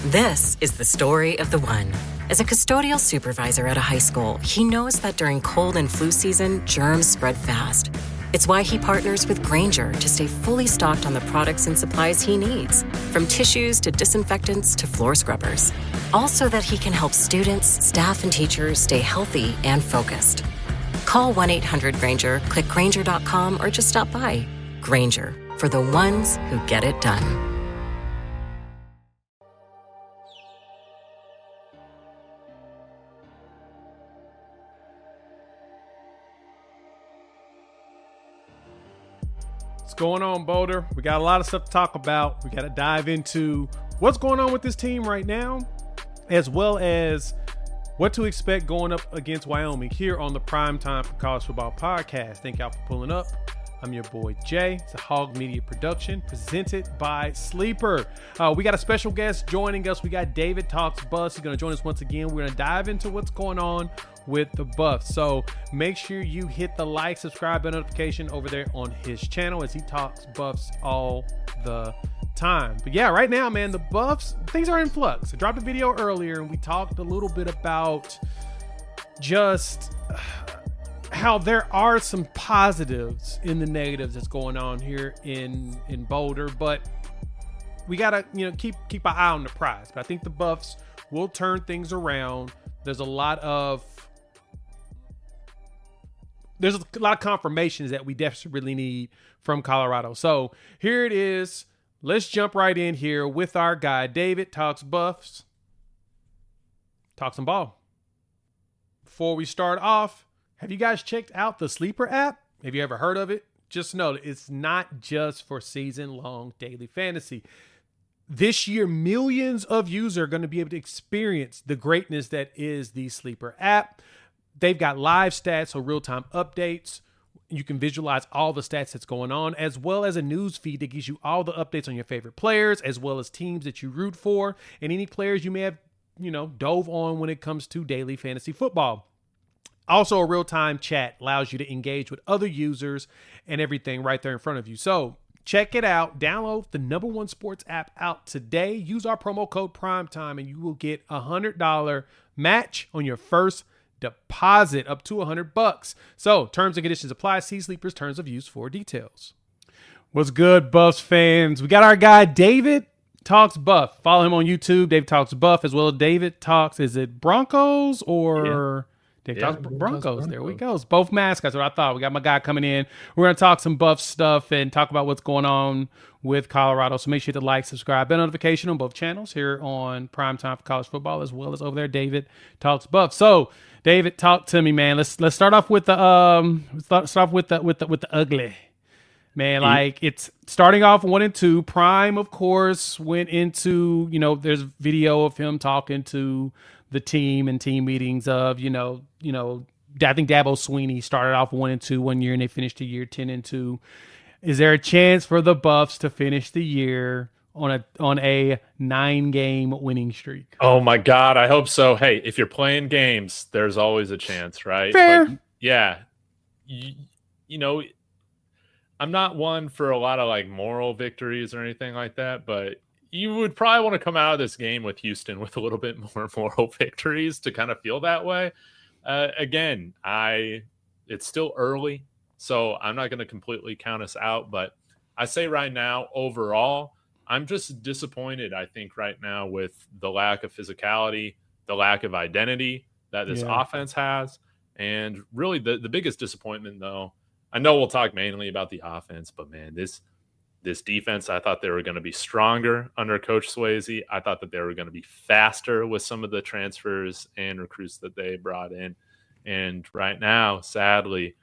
This is the story of the one. As a custodial supervisor at a high school, he knows that during cold and flu season, germs spread fast. It's why he partners with Granger to stay fully stocked on the products and supplies he needs, from tissues to disinfectants to floor scrubbers. All so that he can help students, staff, and teachers stay healthy and focused. Call 1-800-GRANGER, click Granger.com, or just stop by. Granger, for the ones who get it done. What's going on, Boulder? We got a lot of stuff to talk about. We got to dive into what's going on with this team right now, as well as what to expect going up against Wyoming here on the Prime Time for College Football podcast. Thank y'all for pulling up. I'm your boy Jay. It's a Hog Media production presented by Sleeper. We got a special guest joining us. We got David Talks Buffs. He's going to join us once again. We're going to dive into what's going on with the Buffs. So make sure you hit the like, subscribe, and notification over there on his channel as he talks Buffs all the time. But yeah, right now, man, the Buffs, things are in flux. I dropped a video earlier and we talked a little bit about just how there are some positives in the negatives that's going on here in Boulder, but we gotta keep our eye on the prize. But I think the Buffs will turn things around. There's a lot of confirmations that we desperately need from Colorado. So here it is. Let's jump right in here with our guy David Talks Buffs. Talk some ball. Before we start off, have you guys checked out the Sleeper app? Have you ever heard of it? Just know that it's not just for season-long daily fantasy. This year, millions of users are going to be able to experience the greatness that is the Sleeper app. They've got live stats, so real-time updates. You can visualize all the stats that's going on, as well as a news feed that gives you all the updates on your favorite players, as well as teams that you root for, and any players you may have, dove on when it comes to daily fantasy football. Also, a real-time chat allows you to engage with other users and everything right there in front of you. So check it out. Download the #1 sports app out today. Use our promo code PRIMETIME and you will get $100 match on your first deposit up to $100. So terms and conditions apply. See Sleeper's terms of use for details. What's good, Buffs fans? We got our guy David Talks Buff. Follow him on YouTube, David Talks Buff, as well as David Talks. Is it Broncos or... Dave Talks Broncos. There we go. It's both mascots. What I thought. We got my guy coming in. We're going to talk some Buff stuff and talk about what's going on with Colorado. So make sure to like, subscribe, and notification on both channels here on Prime Time for College Football, as well as over there, David Talks Buff. So, David, talk to me, man. Let's start off with the ugly. Man, like it's starting off 1-2. Prime, of course, went into, there's video of him talking to the team and team meetings of, I think Dabo Sweeney started off 1-2 one year and they finished the year 10-2. Is there a chance for the Buffs to finish the year on a 9-game winning streak? Oh my God, I hope so. Hey, if you're playing games, there's always a chance, right? Fair. But yeah. I'm not one for a lot of moral victories or anything like that, but you would probably want to come out of this game with Houston with a little bit more moral victories to kind of feel that way. Again, it's still early, so I'm not going to completely count us out. But I say right now, overall, I'm just disappointed, I think, right now with the lack of physicality, the lack of identity that this offense has. And really the biggest disappointment, though, I know we'll talk mainly about the offense, but, man, this defense, I thought they were going to be stronger under Coach Swayze. I thought that they were going to be faster with some of the transfers and recruits that they brought in. And right now, sadly,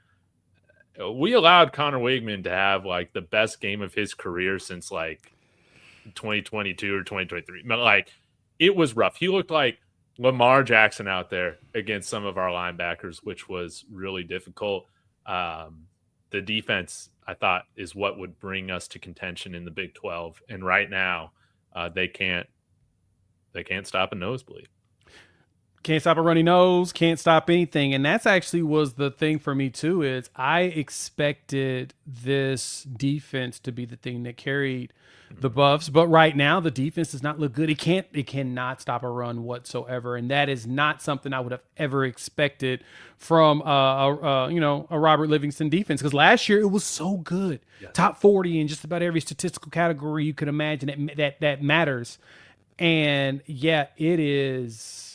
we allowed Connor Wigman to have the best game of his career since 2022 or 2023. But it was rough. He looked like Lamar Jackson out there against some of our linebackers, which was really difficult. The defense, I thought, is what would bring us to contention in the Big 12. And right now, they can't stop a nosebleed. Can't stop a runny nose, can't stop anything. And that's actually was the thing for me too, is I expected this defense to be the thing that carried the Buffs. But right now the defense does not look good. It cannot stop a run whatsoever. And that is not something I would have ever expected from a Robert Livingston defense. Because last year it was so good. Yes. Top 40 in just about every statistical category you could imagine that matters. And yeah, it is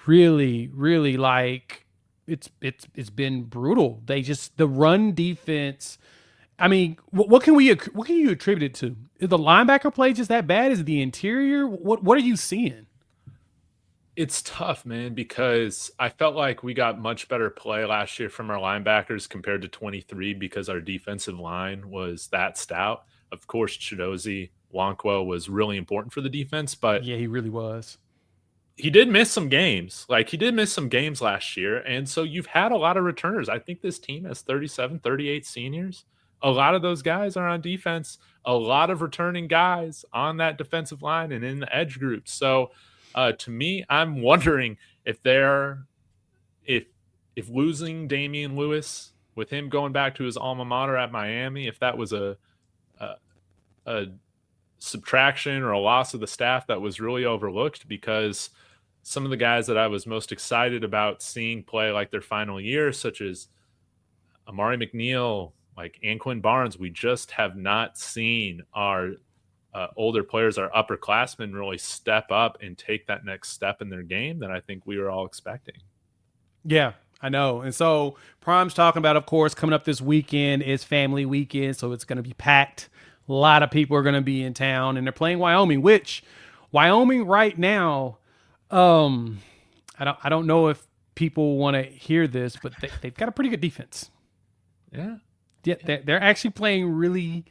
really, really like it's been brutal. The run defense. I mean, what can you attribute it to? Is the linebacker play just that bad? Is it the interior? What are you seeing? It's tough, man, because I felt like we got much better play last year from our linebackers compared to 23 because our defensive line was that stout. Of course, Chidozie Nwankwo was really important for the defense, but yeah, he really was. He did miss some games. Like, he did miss some games last year. And so you've had a lot of returners. I think this team has 37, 38 seniors. A lot of those guys are on defense. A lot of returning guys on that defensive line and in the edge group. So to me, I'm wondering if losing Damian Lewis, with him going back to his alma mater at Miami, if that was a subtraction or a loss of the staff that was really overlooked, because some of the guys that I was most excited about seeing play like their final year, such as Amari McNeil, like Anquin Barnes, we just have not seen our older players, our upperclassmen, really step up and take that next step in their game that I think we were all expecting. Yeah, I know. And so Prime's talking about, of course, coming up this weekend is family weekend, so it's going to be packed. A lot of people are going to be in town, and they're playing Wyoming, which Wyoming right now, I don't know if people want to hear this, but they've got a pretty good defense. Yeah. They're actually playing really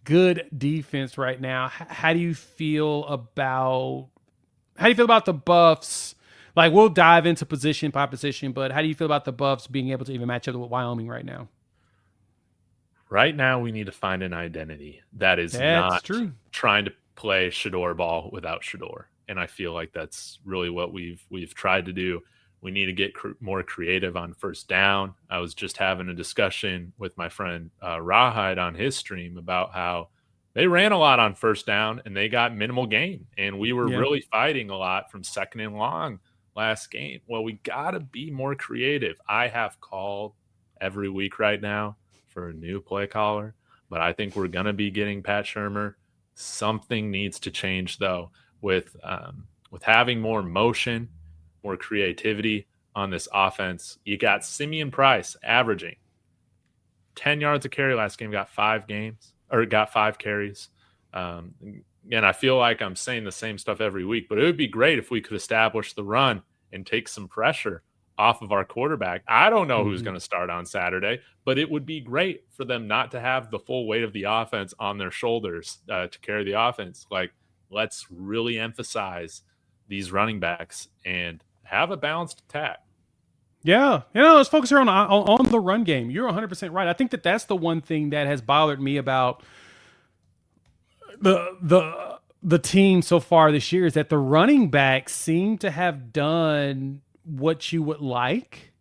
good defense right now. How do you feel about the Buffs? Like, we'll dive into position by position, but how do you feel about the Buffs being able to even match up with Wyoming right now? Right now, we need to find an identity that's not true. Trying to play Shedeur ball without Shedeur. And I feel like that's really what we've tried to do. We need to get more creative on first down. I was just having a discussion with my friend Rawhide on his stream about how they ran a lot on first down and they got minimal gain. And we were really fighting a lot from second and long last game. Well, we got to be more creative. I have called every week right now for a new play caller, but I think we're going to be getting Pat Shurmur. Something needs to change, though, with having more motion, more creativity on this offense. You got Simeon Price averaging 10 yards a carry last game, got 5 carries. And I feel like I'm saying the same stuff every week, but it would be great if we could establish the run and take some pressure off of our quarterback. I don't know who's going to start on Saturday, but it would be great for them not to have the full weight of the offense on their shoulders to carry the offense. Like, let's really emphasize these running backs and have a balanced attack. Yeah, let's focus here on the run game. You're 100% right. I think that's the one thing that has bothered me about the team so far this year, is that the running backs seem to have done what you would like.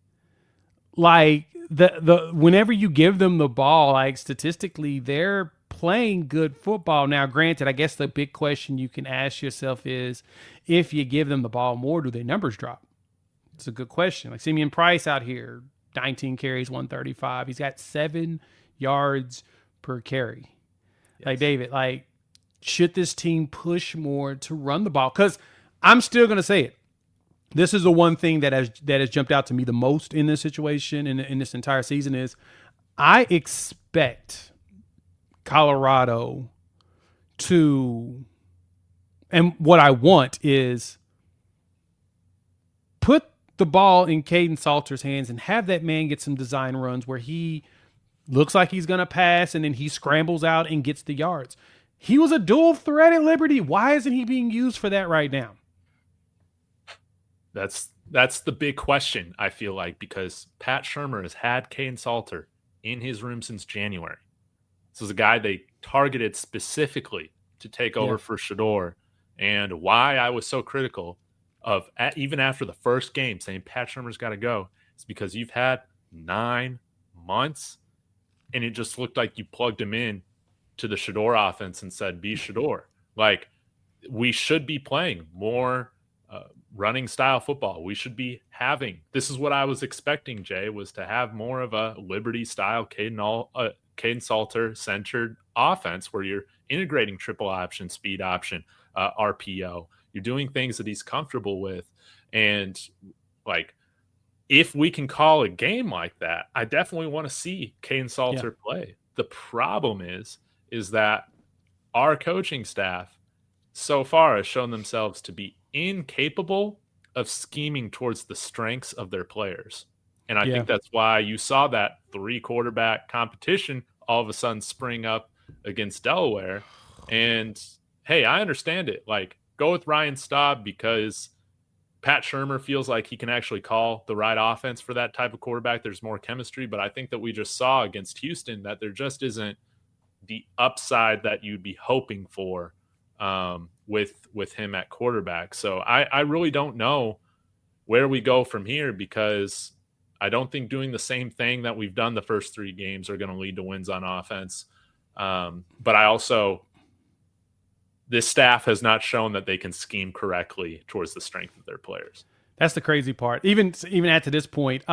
Like, the whenever you give them the ball, like, statistically, they're playing good football. Now, granted, I guess the big question you can ask yourself is, if you give them the ball more, do their numbers drop? It's a good question. Like Simeon Price out here, 19 carries, 135. He's got 7 yards per carry. Yes. Like, David, like, should this team push more to run the ball? Because I'm still going to say it. This is the one thing that has jumped out to me the most in this situation, in this entire season, is I expect Colorado to, and what I want is, put the ball in Kaiden Salter's hands and have that man get some design runs where he looks like he's going to pass and then he scrambles out and gets the yards. He was a dual threat at Liberty. Why isn't he being used for that right now? That's the big question, I feel like, because Pat Shurmur has had Kaiden Salter in his room since January. This is a guy they targeted specifically to take over for Shedeur, and why I was so critical of even after the first game saying Pat Shermer's got to go is because you've had 9 months and it just looked like you plugged him in to the Shador offense and said, be Shador. Like, we should be playing more running style football. We should be having, this is what I was expecting, Jay, was to have more of a Liberty style Kaiden Salter centered offense where you're integrating triple option, speed option, RPO. You're doing things that he's comfortable with. And like, if we can call a game like that, I definitely want to see Kaiden Salter play. The problem is that our coaching staff so far has shown themselves to be incapable of scheming towards the strengths of their players. And I think that's why you saw that 3 quarterback competition all of a sudden spring up against Delaware. And hey, I understand it. Like, go with Ryan Staub because Pat Shermer feels like he can actually call the right offense for that type of quarterback. There's more chemistry, but I think that we just saw against Houston that there just isn't the upside that you'd be hoping for with him at quarterback. So I really don't know where we go from here because I don't think doing the same thing that we've done the first 3 games are going to lead to wins on offense. But I also, this staff has not shown that they can scheme correctly towards the strength of their players. That's the crazy part. Even at to this point,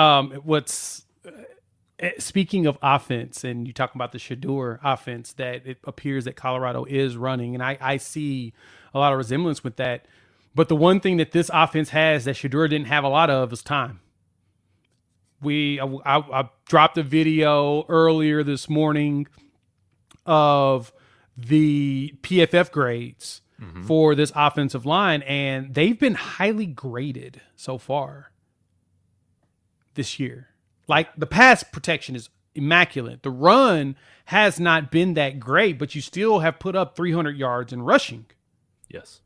speaking of offense, and you talking about the Shador offense that it appears that Colorado is running, and I see a lot of resemblance with that. But the one thing that this offense has that Shador didn't have a lot of is time. I dropped a video earlier this morning of the PFF grades for this offensive line, and they've been highly graded so far this year. Like, the pass protection is immaculate. The run has not been that great, but you still have put up 300 yards in rushing. Yes.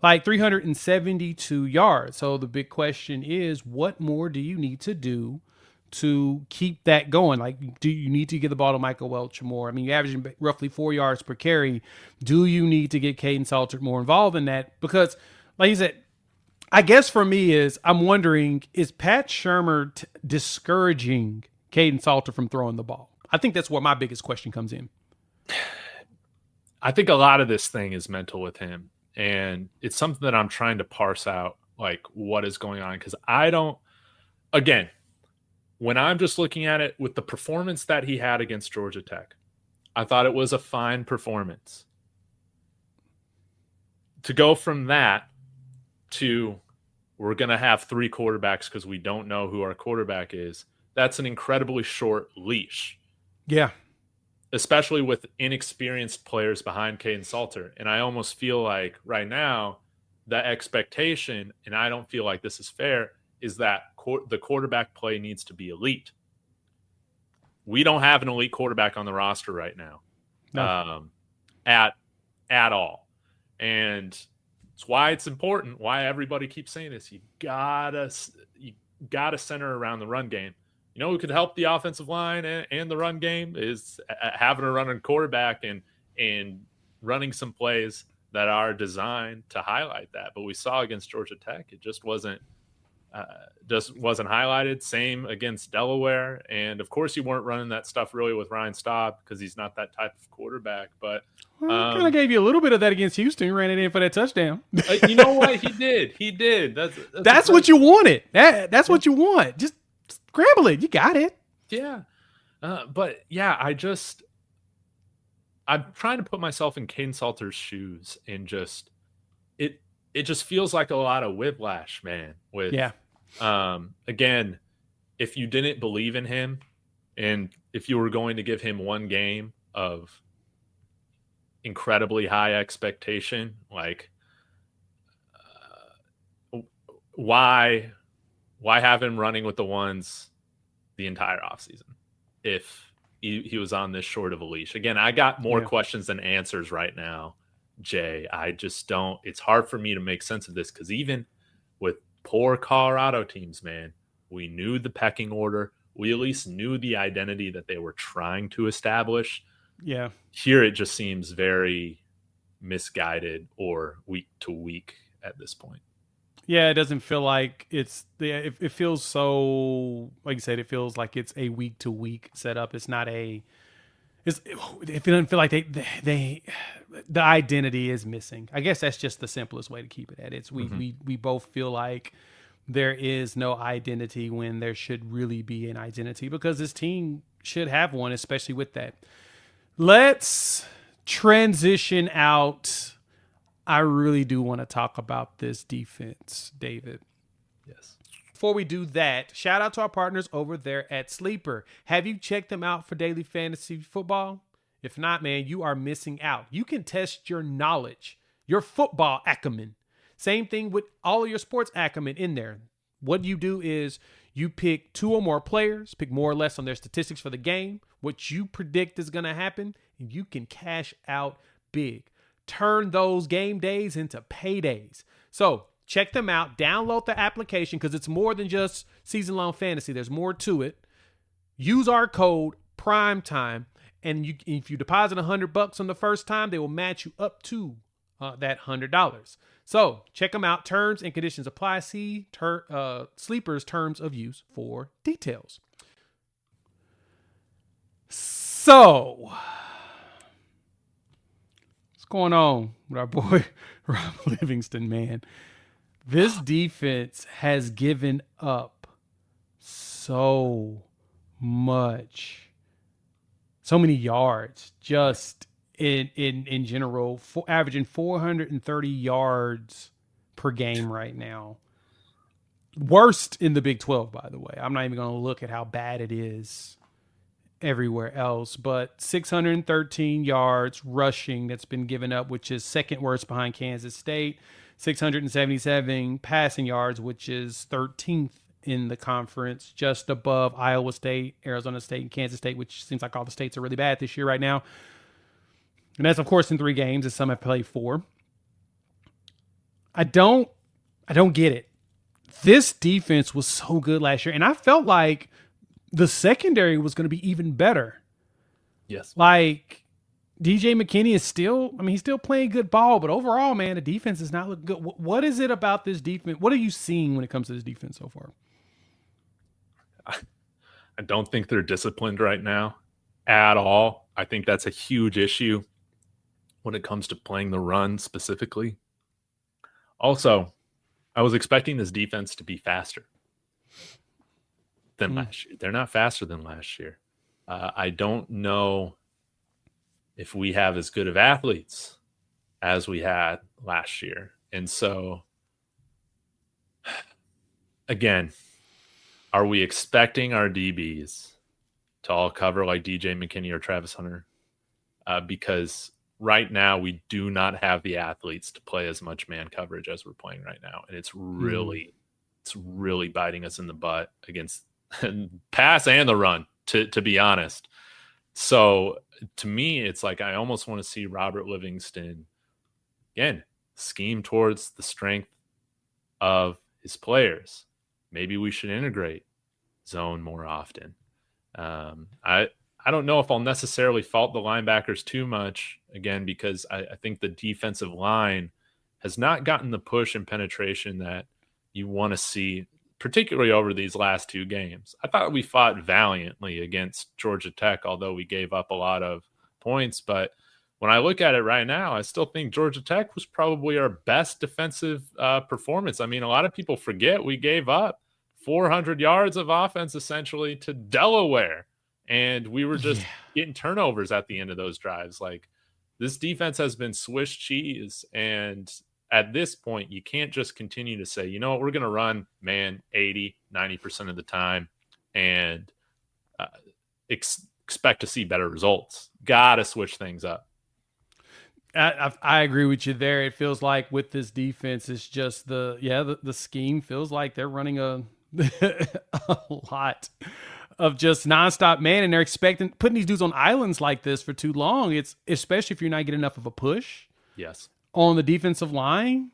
Like 372 yards. So the big question is, what more do you need to do to keep that going? Like, do you need to get the ball to Michael Welch more? I mean, you're averaging roughly 4 yards per carry. Do you need to get Kaiden Salter more involved in that? Because, like you said, I guess for me is, I'm wondering, is Pat Shermer discouraging Kaiden Salter from throwing the ball? I think that's where my biggest question comes in. I think a lot of this thing is mental with him. And it's something that I'm trying to parse out, like, what is going on. Because again, when I'm just looking at it with the performance that he had against Georgia Tech, I thought it was a fine performance. To go from that to we're going to have 3 quarterbacks because we don't know who our quarterback is, that's an incredibly short leash. Yeah. Especially with inexperienced players behind Kaiden Salter. And I almost feel like right now the expectation, and I don't feel like this is fair, is that the quarterback play needs to be elite. We don't have an elite quarterback on the roster right now. No. At all. And it's why it's important, why everybody keeps saying this. You gotta center around the run game. You know who could help the offensive line and the run game is having a running quarterback and running some plays that are designed to highlight that. But we saw against Georgia Tech, it just wasn't highlighted. Same against Delaware. And of course you weren't running that stuff really with Ryan Staub because he's not that type of quarterback. But kind of gave you a little bit of that against Houston. Ran it in for that touchdown. You know what? He did. That's what you wanted. That's what you want. Just scramble it. You got it. Yeah. But yeah, I'm trying to put myself in Kaiden Salter's shoes and just, it just feels like a lot of whiplash, man. Again, if you didn't believe in him and if you were going to give him one game of incredibly high expectation, like why have him running with the ones the entire offseason if he was on this short of a leash? Again, I got more questions than answers right now, Jay. I just don't. It's hard for me to make sense of this because even with poor Colorado teams, man, we knew the pecking order. We at least knew the identity that they were trying to establish. Yeah. Here it just seems very misguided or week to week at this point. Yeah, it doesn't feel like it feels so, like you said, it feels like it's a week to week setup. It's not a, it doesn't feel like the identity is missing. I guess that's just the simplest way to keep it at. It's we both feel like there is no identity when there should really be an identity, because this team should have one, especially with that. Let's transition out. I really do want to talk about this defense, David. Yes. Before we do that, shout out to our partners over there at Sleeper. Have you checked them out for daily fantasy football? If not, man, you are missing out. You can test your knowledge, your football acumen. Same thing with all of your sports acumen in there. What you do is you pick 2 or more players, pick more or less on their statistics for the game, what you predict is going to happen, and you can cash out big. Turn those game days into paydays. So check them out. Download the application, because it's more than just season-long fantasy. There's more to it. Use our code PRIMETIME, and if you deposit $100 on the first time, they will match you up to that $100. So check them out. Terms and conditions apply. See Sleeper's terms of use for details. So what's going on with our boy Rob Livingston, man? This defense has given up so much, so many yards just in general, averaging 430 yards per game right now. Worst in the Big 12, by the way. I'm not even going to look at how bad it is everywhere else, but 613 yards rushing that's been given up, which is second worst behind Kansas State. 677 passing yards, which is 13th in the conference, just above Iowa State, Arizona State, and Kansas State, which seems like all the states are really bad this year right now. And that's, of course, in 3 games, as some have played 4. I don't get it. This defense was so good last year, and I felt like the secondary was going to be even better. Yes. Like, DJ McKinney is still, he's still playing good ball, but overall, man, the defense is not looking good. What is it about this defense? What are you seeing when it comes to this defense so far? I don't think they're disciplined right now at all. I think that's a huge issue when it comes to playing the run specifically. Also, I was expecting this defense to be faster than last year. They're not faster than last year. I don't know if we have as good of athletes as we had last year. And so, again, are we expecting our DBs to all cover like DJ McKinney or Travis Hunter? Because right now we do not have the athletes to play as much man coverage as we're playing right now. And it's really biting us in the butt against pass and the run, to be honest. So to me, it's like I almost want to see Robert Livingston, again, scheme towards the strength of his players. Maybe we should integrate zone more often. I don't know if I'll necessarily fault the linebackers too much, again, because I think the defensive line has not gotten the push and penetration that you want to see, particularly over these last 2 games. I thought we fought valiantly against Georgia Tech, although we gave up a lot of points. But when I look at it right now, I still think Georgia Tech was probably our best defensive performance. A lot of people forget we gave up 400 yards of offense essentially to Delaware, and we were just getting turnovers at the end of those drives. Like, this defense has been Swiss cheese, and at this point, you can't just continue to say, you know what, we're going to run man 80-90% of the time and expect to see better results. Got to switch things up. I agree with you there. It feels like with this defense, it's just the scheme feels like they're running a lot of just nonstop man, and they're putting these dudes on islands like this for too long. It's especially if you're not getting enough of a push. Yes. On the defensive line,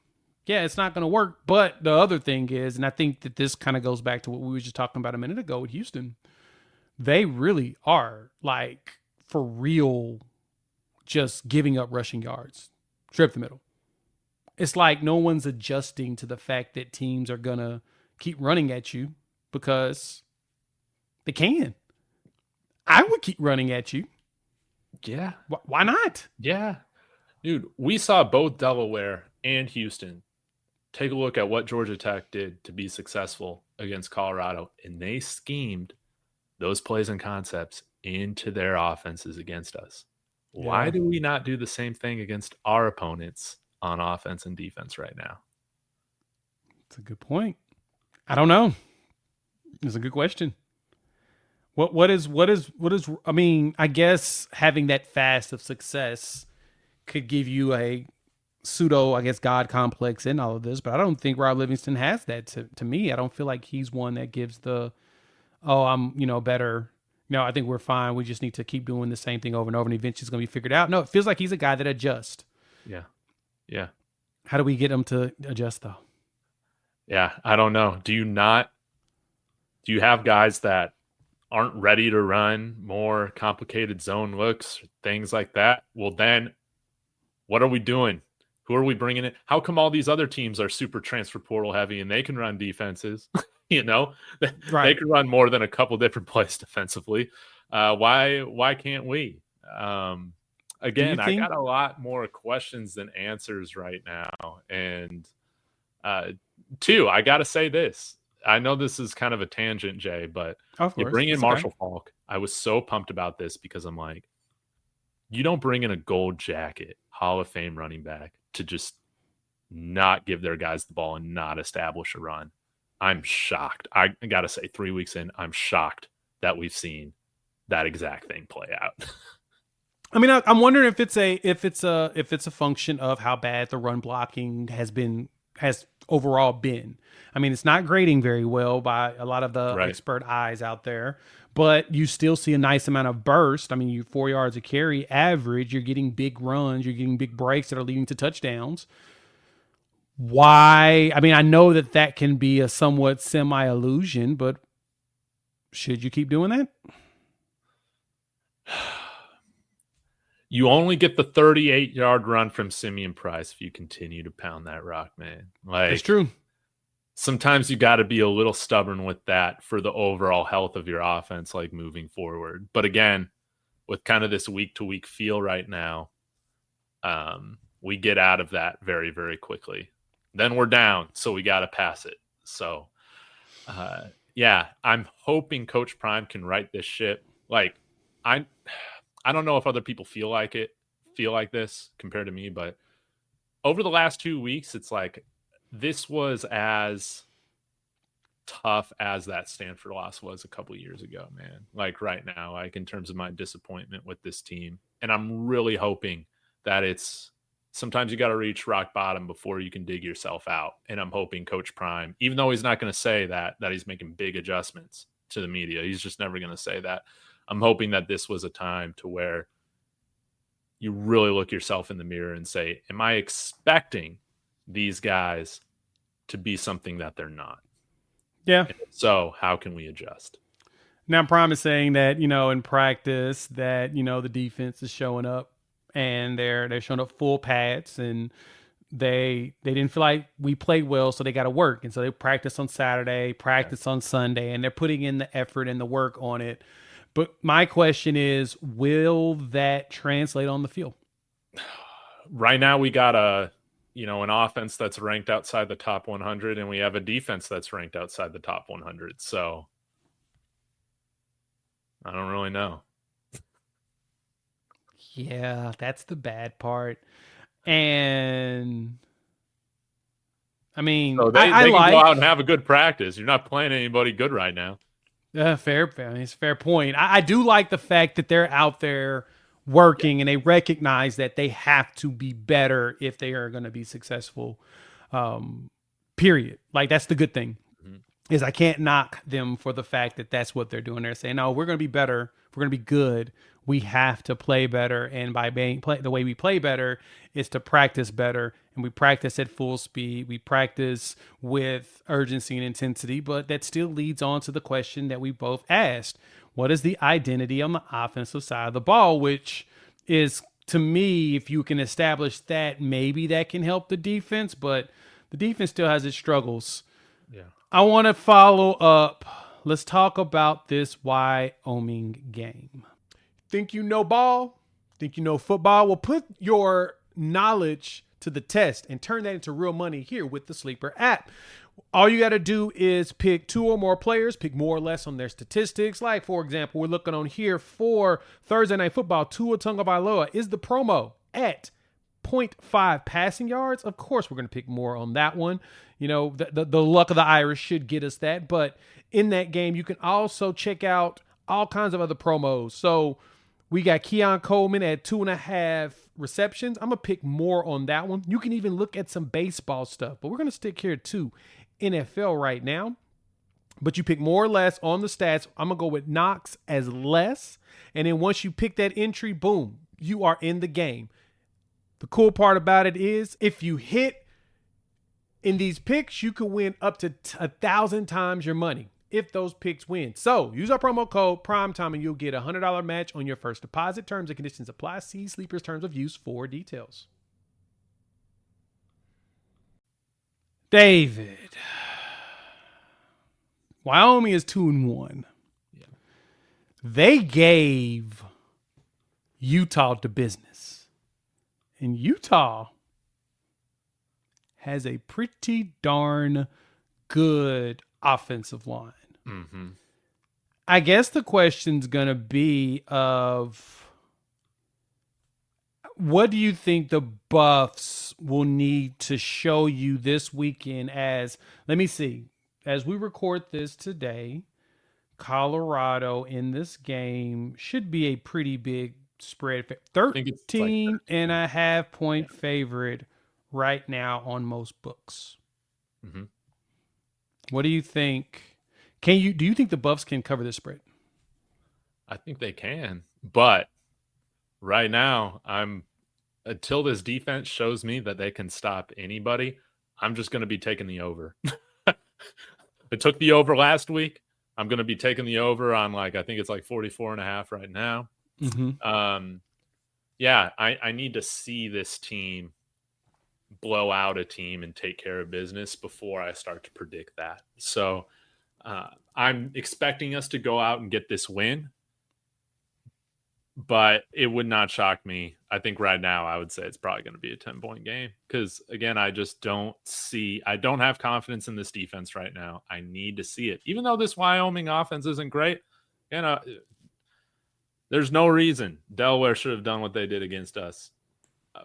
it's not going to work. But the other thing is, and I think that this kind of goes back to what we were just talking about a minute ago with Houston, they really are, like, for real, just giving up rushing yards. Strip the middle. it's like no one's adjusting to the fact that teams are going to keep running at you because they can. I would keep running at you. Yeah. Why not? Yeah. Dude, we saw both Delaware and Houston take a look at what Georgia Tech did to be successful against Colorado, and they schemed those plays and concepts into their offenses against us. Yeah. Why do we not do the same thing against our opponents on offense and defense right now? That's a good point. I don't know. It's a good question. What is I mean, I guess having that fast of success could give you a pseudo, I guess, God complex in all of this, but I don't think Rob Livingston has that to me. I don't feel like he's one that gives I'm, better. I think we're fine. We just need to keep doing the same thing over and over and eventually it's going to be figured out. No, it feels like he's a guy that adjusts. Yeah. Yeah. How do we get him to adjust though? Yeah. I don't know. Do you have guys that aren't ready to run more complicated zone looks, things like that? Well, then what are we doing? Who are we bringing in? How come all these other teams are super transfer portal heavy and they can run defenses? Right. They can run more than a couple different plays defensively. Why can't we? Again, I got a lot more questions than answers right now. And two, I got to say this. I know this is kind of a tangent, Jay, but you bring in Marshall Faulk. I was so pumped about this because I'm like, you don't bring in a gold jacket Hall of Fame running back to just not give their guys the ball and not establish a run. I'm shocked. I got to say, 3 weeks in, I'm shocked that we've seen that exact thing play out. I mean, I'm wondering if it's a function of how bad the run blocking has overall been. I mean, it's not grading very well by a lot of the expert eyes out there, but you still see a nice amount of burst. I mean, you 4 yards a carry average, you're getting big runs, you're getting big breaks that are leading to touchdowns. Why? I mean, I know that can be a somewhat semi-illusion, but should you keep doing that? You only get the 38-yard run from Simeon Price if you continue to pound that rock, man. It's true. Sometimes you got to be a little stubborn with that for the overall health of your offense, like moving forward. But again, with kind of this week-to-week feel right now, we get out of that very, very quickly. Then we're down, so we got to pass it. So, I'm hoping Coach Prime can right this ship. Like, I don't know if other people feel like this compared to me, but over the last 2 weeks, it's like this was as tough as that Stanford loss was a couple years ago, man. Like right now, like in terms of my disappointment with this team. And I'm really hoping that sometimes you got to reach rock bottom before you can dig yourself out. And I'm hoping Coach Prime, even though he's not going to say that he's making big adjustments to the media, he's just never going to say that. I'm hoping that this was a time to where you really look yourself in the mirror and say, am I expecting these guys to be something that they're not? Yeah. So how can we adjust? Now Prime is saying that, in practice that, the defense is showing up and they're showing up full pads and they didn't feel like we played well, so they got to work. And so they practice on Saturday, practice on Sunday, and they're putting in the effort and the work on it. But my question is, will that translate on the field? Right now, we got an offense that's ranked outside the top 100, and we have a defense that's ranked outside the top 100. So I don't really know. Yeah, that's the bad part. And I mean, so they can go out and have a good practice. You're not playing anybody good right now. Fair. I mean, it's a fair point. I do like the fact that they're out there working and they recognize that they have to be better if they are going to be successful. Period. Like that's the good thing. Mm-hmm. Is I can't knock them for the fact that that's what they're doing. They're saying, no, we're going to be better. If we're going to be good, we have to play better. And by the way we play better is to practice better. And we practice at full speed. We practice with urgency and intensity. But that still leads on to the question that we both asked. What is the identity on the offensive side of the ball, which is to me, if you can establish that, maybe that can help the defense, but the defense still has its struggles. Yeah. I want to follow up. Let's talk about this Wyoming game. Think you know ball? Think you know football? Well, put your knowledge to the test and turn that into real money here with the Sleeper app. All you got to do is pick 2 or more players, pick more or less on their statistics. Like, for example, we're looking on here for Thursday Night Football. Tua Tagovailoa is the promo at 0.5 passing yards. Of course, we're going to pick more on that one. You know, the luck of the Irish should get us that. But in that game, you can also check out all kinds of other promos. So we got Keon Coleman at 2.5 receptions. I'm going to pick more on that one. You can even look at some baseball stuff, but we're going to stick here to NFL right now. But you pick more or less on the stats. I'm going to go with Knox as less. And then once you pick that entry, boom, you are in the game. The cool part about it is if you hit in these picks, you can win up to 1,000 times your money if those picks win. So use our promo code PRIMETIME and you'll get a $100 match on your first deposit. Terms and conditions apply. See Sleeper's terms of use for details. David. Wyoming is 2-1. Yeah. They gave Utah the business. And Utah has a pretty darn good offensive line. Mm-hmm. I guess the question's going to be of what do you think the Buffs will need to show you this weekend as, let me see, as we record this today, Colorado in this game should be a pretty big spread. 13 and a half point favorite right now on most books. Mm-hmm. What do you think? Do you think the Buffs can cover this spread? I think they can, but right now until this defense shows me that they can stop anybody, I'm just going to be taking the over. I took the over last week. I'm going to be taking the over on I think it's 44.5 right now. Mm-hmm. Yeah, I need to see this team blow out a team and take care of business before I start to predict that. So I'm expecting us to go out and get this win, but it would not shock me. I think right now I would say it's probably going to be a 10-point game because, again, I don't have confidence in this defense right now. I need to see it. Even though this Wyoming offense isn't great, there's no reason Delaware should have done what they did against us,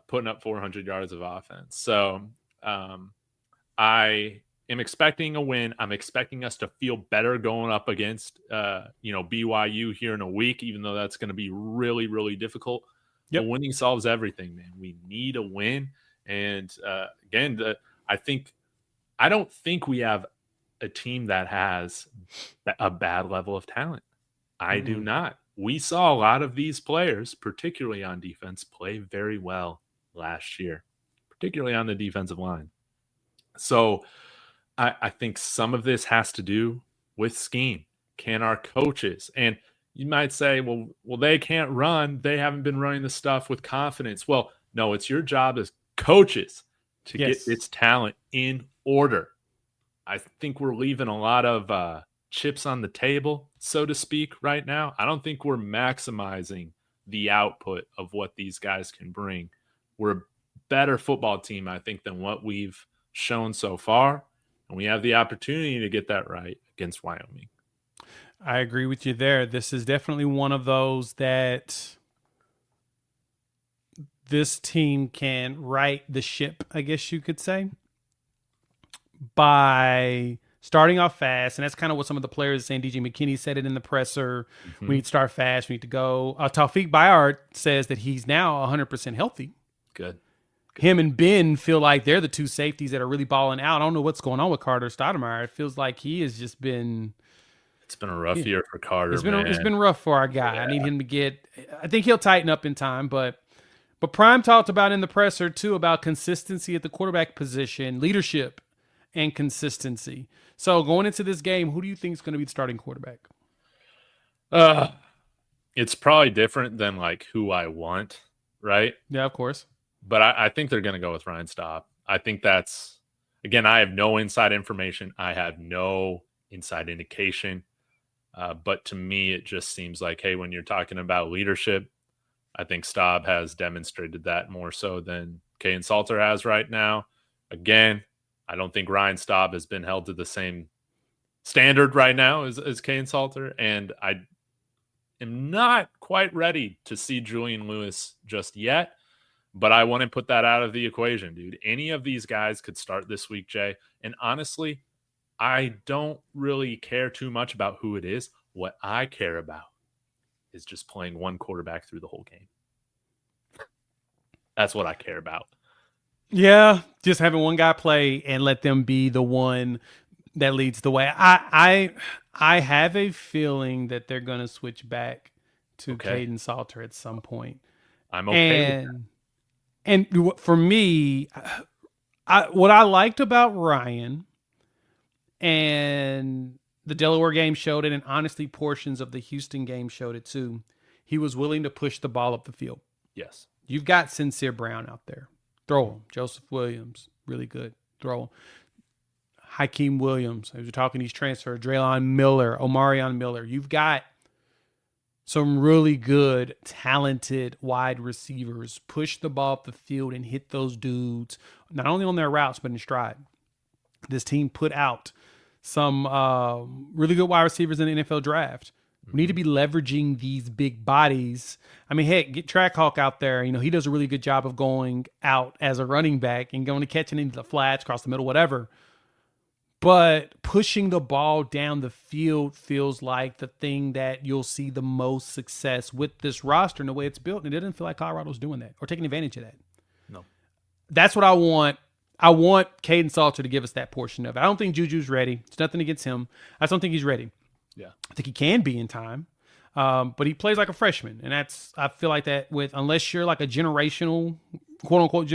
putting up 400 yards of offense. So I am expecting a win. I'm expecting us to feel better going up against BYU here in a week, even though that's going to be really, really difficult. Yep. But winning solves everything, man. We need a win. And again, I don't think we have a team that has a bad level of talent. I do not. We saw a lot of these players, particularly on defense, play very well last year, particularly on the defensive line. So I think some of this has to do with scheme. Can our coaches, and you might say, well, they can't run. They haven't been running the stuff with confidence. Well, no, it's your job as coaches to get its talent in order. I think we're leaving a lot of chips on the table, so to speak, right now. I don't think we're maximizing the output of what these guys can bring. We're a better football team, I think, than what we've shown so far. And we have the opportunity to get that right against Wyoming. I agree with you there. This is definitely one of those that this team can right the ship, I guess you could say, by starting off fast. And that's kind of what some of the players are saying. DJ McKinney said it in the presser. Mm-hmm. We need to start fast. We need to go. Taufik Bayard says that he's now 100% healthy. Good. Him and Ben feel like they're the two safeties that are really balling out. I don't know what's going on with Carter Stoudemire. It feels like he has just been... It's been a rough year for Carter, it's been rough for our guy. Yeah. I need him to get... I think he'll tighten up in time, but Prime talked about in the presser, too, about consistency at the quarterback position, leadership, and consistency. So going into this game, who do you think is going to be the starting quarterback? It's probably different than who I want. right? Yeah, of course. But I think they're going to go with Ryan Staub. I think that's, again, I have no inside information. I have no inside indication. But to me, it just seems like, hey, when you're talking about leadership, I think Staub has demonstrated that more so than Kaiden Salter has right now. Again, I don't think Ryan Staub has been held to the same standard right now as Kaiden Salter. And I am not quite ready to see Julian Lewis just yet. But I want to put that out of the equation, dude. Any of these guys could start this week, Jay. And honestly, I don't really care too much about who it is. What I care about is just playing one quarterback through the whole game. That's what I care about. Yeah, just having one guy play and let them be the one that leads the way. I have a feeling that they're going to switch back to Kaiden Salter at some point. I'm okay with that. And for me, what I liked about Ryan, and the Delaware game showed it, and honestly portions of the Houston game showed it too, he was willing to push the ball up the field. Yes. You've got Sincere Brown out there. Throw him. Joseph Williams, really good. Throw him. Hakeem Williams, as we're talking, he's transferred. Draylon Miller, Omarion Miller. You've got some really good, talented wide receivers. Push the ball up the field and hit those dudes, not only on their routes, but in stride. This team put out some really good wide receivers in the NFL draft. We need to be leveraging these big bodies. I mean, heck, get Trackhawk out there. You know, he does a really good job of going out as a running back and going to catching into the flats, across the middle, whatever. But pushing the ball down the field feels like the thing that you'll see the most success with this roster and the way it's built. And it doesn't feel like Colorado's doing that or taking advantage of that. No. That's what I want. I want Kaiden Salter to give us that portion of it. I don't think Juju's ready. It's nothing against him. I just don't think he's ready. Yeah. I think he can be in time. But he plays like a freshman. And I feel like that unless you're like a generational, quote unquote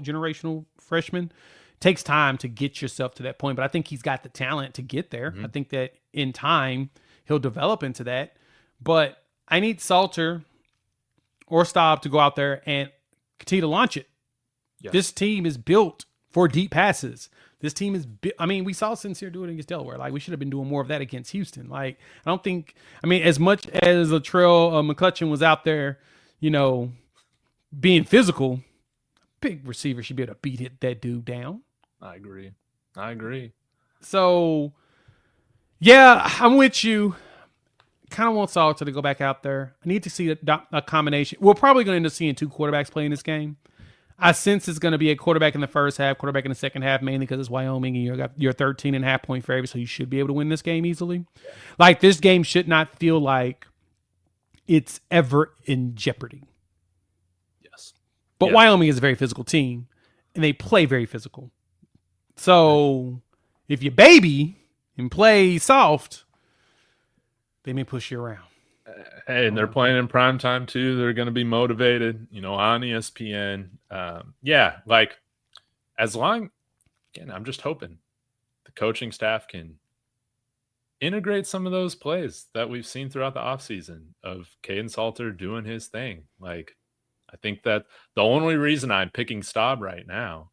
generational freshman, takes time to get yourself to that point, but I think he's got the talent to get there. I think that in time he'll develop into that. But I need Salter or Staub to go out there and continue to launch it. Yes. This team is built for deep passes. This team is, we saw Sincere do it against Delaware. Like, we should have been doing more of that against Houston. Like, I don't think, as much as Latrell McCutcheon was out there, being physical, big receiver should be able to hit that dude down. I agree. So, yeah, I'm with you. Kind of want Salter to go back out there. I need to see a combination. We're probably going to end up seeing two quarterbacks play in this game. I sense it's going to be a quarterback in the first half, quarterback in the second half, mainly because it's Wyoming and you got your 13.5 point favorite, so you should be able to win this game easily. Like, this game should not feel like it's ever in jeopardy. Yes. But Wyoming is a very physical team, and they play very physical. So if you baby and play soft, they may push you around. Hey, and they're playing in prime time too. They're going to be motivated, on ESPN. As long, again, I'm just hoping the coaching staff can integrate some of those plays that we've seen throughout the offseason of Kaiden Salter doing his thing. Like, I think that the only reason I'm picking Staub right now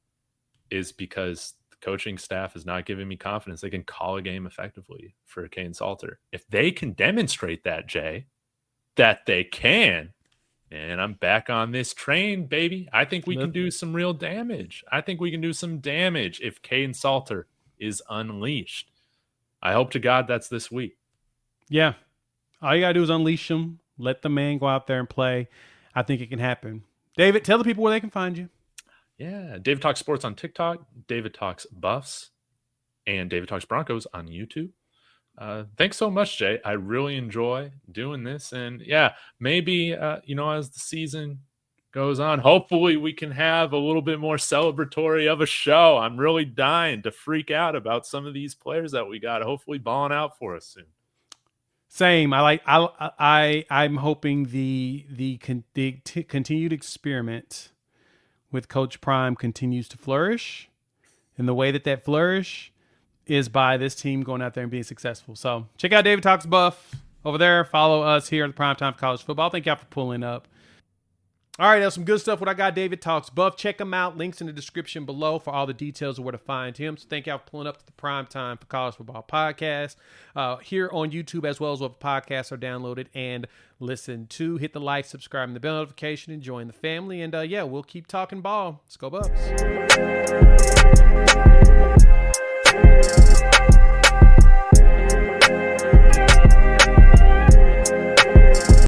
is because coaching staff is not giving me confidence they can call a game effectively for Kaiden Salter. If they can demonstrate that, Jay, that they can, and I'm back on this train, baby. I think we can do some real damage. I think we can do some damage if Kaiden Salter is unleashed. I hope to God that's this week. Yeah. All you got to do is unleash him. Let the man go out there and play. I think it can happen. David, tell the people where they can find you. Yeah, David Talks Sports on TikTok, David Talks Buffs, and David Talks Broncos on YouTube. Thanks so much, Jay. I really enjoy doing this. And yeah, maybe, as the season goes on, hopefully we can have a little bit more celebratory of a show. I'm really dying to freak out about some of these players that we got hopefully balling out for us soon. Same. I'm hoping the continued experiment with Coach Prime continues to flourish, and the way that flourish is by this team going out there and being successful. So check out David Talks Buff over there. Follow us here at the Primetime College Football. Thank y'all for pulling up. All right, that's some good stuff. What I got, David Talks Buff. Check him out. Links in the description below for all the details of where to find him. So thank y'all for pulling up to the Prime Time for College Football Podcast here on YouTube, as well as what podcasts are downloaded and listened to. Hit the like, subscribe, and the bell notification, and join the family. And yeah, we'll keep talking ball. Let's go Buffs.